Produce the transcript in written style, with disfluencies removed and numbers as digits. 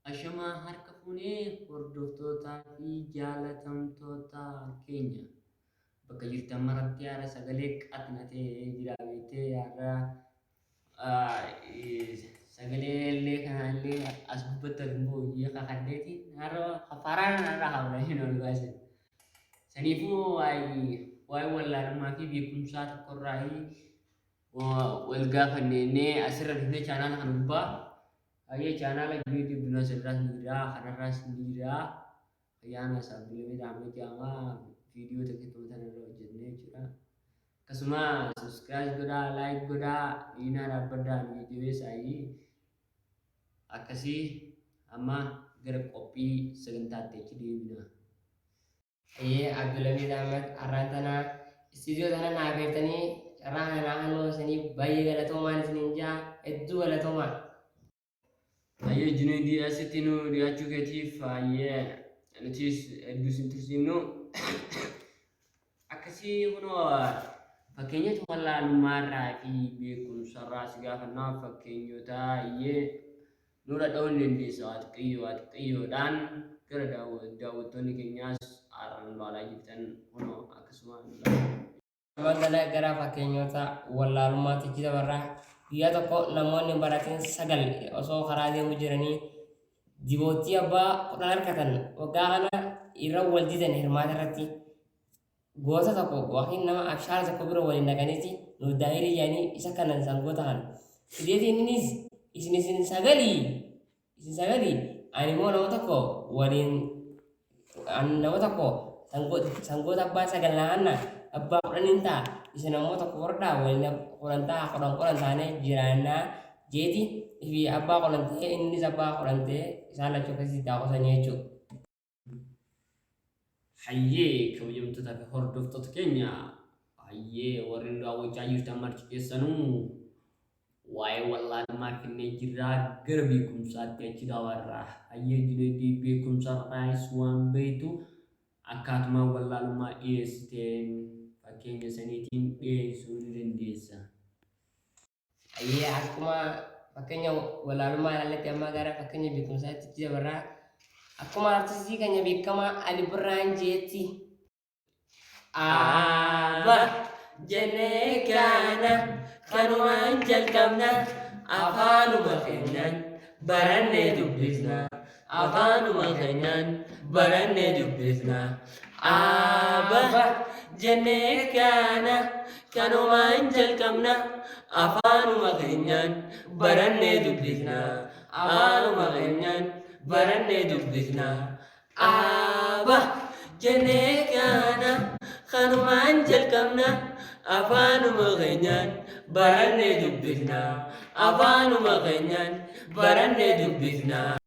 Ashama harka fuunee hordoftootaa fi jaalatamtoota keenya bakka jirtan maratti yaada sagalee qaxnatee jira beektee yaada sagalee illee kanallee as gubbatti immoo hojii kakaddeeti haroo hafaaraan irraa hawla hin olbaasin. Saniifuu waa'ee wallaalummaa fi beekumsaa tokkorraa wal gaafannee asirra dhufnee chaanaala kan gubbaa ayee chaanaala YouTube bina sirraas ni jira kanarraas ni jira ayyaana isaaf bilimee dhaamee jaamaa viidiyoo tokko irra hojjennee jira. Akkasuma subscribe godhaa like godhaa dhiinaa dhaabbadhaan viidiyoo isaanii akkasii amma gara qophii sagantaatti achi deemina. Abdulhamid Ahmad Arrantana istiidiyoo sana naa beektanii carraa kanaa halluu sanii baay'ee galatoomaan isiniin jaa hedduu galatoomaa. Ayee Junaidii asitti nu dhiyaachuu keetiif ayee nutis hedduu sin tursiifnu akkasii kunoo fakkeenyatu wallaalummaarraa fi beekumsarraa si gaafannaa fakkeenyota ayee nurra dha'uun dandeessa waa xiqqiyyoodhaan gara daawwattoonni keenyaas haaraan laalaa jirtan kunoo akkasuma Magaalaa gara fakkeenyota wallaalummaatti jira barraa guyyaa tokko namoonni barateen 9 osoo karaa deemu jiranii dibootii abbaa 10 harkatan waggaa kana irra wal didan hirmaata irratti goota tokko yookiin nama abshaara tokko bira waliin dhaqaniiti nu daa'irii yaanii isa kanan sangoota kan fideetiin innis isin sagalii ani immoo nama tokko waliin nama tokko sangoota abbaa 9 laanna abbaa 10 ta'a isin ammoo tokko wardaa waliin qoran taanee jiraannaa jeeti fi abbaa qoran ta'ee innis abbaa qoran ta'ee isaan lachuu akkasii daawwatanii jechuudha. hayyee kabajamtoota fi hordoftoota keenya hayyee warri daawwachaa jirtan marti keessanuu waa'ee wallaalummaa kennee jirraa gara beekumsaatti achi daawwarraa hayyee Junaidii beekumsarraas waan beektu akkaatuma wallaalummaa dhiyeessiteen fakkeenya saniitiin dhiyeessuu ni dandeessa. Akkuma fakkeenya wallaalummaa ilaalatti amma gara fakkeenya beekumsaatti jira barraa akkuma artistii keenya beekamaa Ali Birraan jeetti. Aaba jennee kana kanumaan jalqabna afaanuma keenyaan barannee dubbisna afaanuma keenyaan barannee dubbisna. Aaba jennee kana kanumaan jalqabna afaanuma keenyaan barannee dubbisna afaanuma keenyaan barannee dubbisna. Aaba jennee kana kanumaan jalqabna afaanuma keenyaan barannee dubbisna afaanuma keenyaan barannee dubbisna.